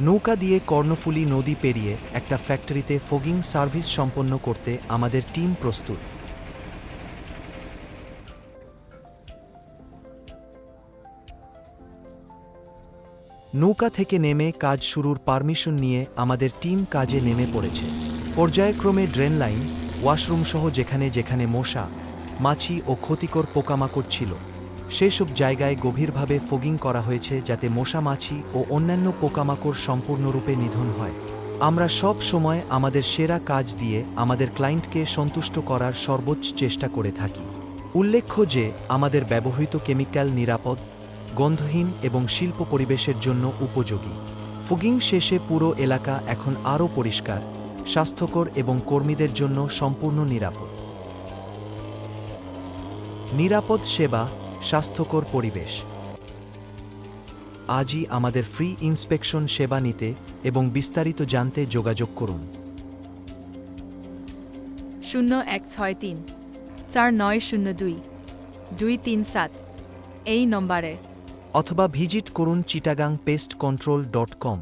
নৌকা দিয়ে কর্ণফুলী নদী পেরিয়ে একটা ফ্যাক্টরিতে ফগিং সার্ভিস সম্পন্ন করতে আমাদের টিম প্রস্তুত। নৌকা থেকে নেমে কাজ শুরুর পারমিশন নিয়ে আমাদের টিম কাজে নেমে পড়েছে। পর্যায়ক্রমে ড্রেন লাইন, ওয়াশরুমসহ যেখানে যেখানে মশা, মাছি ও ক্ষতিকর পোকামাকড় ছিল সেসব জায়গায় গভীরভাবে ফগিং করা হয়েছে যাতে মশা, মাছি ও অন্যান্য পোকামাকড় সম্পূর্ণরূপে নিধন হয়। আমরা সব সময় আমাদের সেরা কাজ দিয়ে আমাদের ক্লায়েন্টকে সন্তুষ্ট করার সর্বোচ্চ চেষ্টা করে থাকি। উল্লেখ্য যে আমাদের ব্যবহৃত কেমিক্যাল নিরাপদ, গন্ধহীন এবং শিল্প পরিবেশের জন্য উপযোগী। ফগিং শেষে পুরো এলাকা এখন আরও পরিষ্কার, স্বাস্থ্যকর এবং কর্মীদের জন্য সম্পূর্ণ নিরাপদ। নিরাপদ সেবা, স্বাস্থ্যকর পরিবেশ। আজই আমাদের ফ্রি ইন্সপেকশন সেবা নিতে এবং বিস্তারিত জানতে যোগাযোগ করুন। 0163 4902 237 এই নম্বরে, অথবা ভিজিট করুন চিটাগাংপেস্টকন্ট্রোল.com।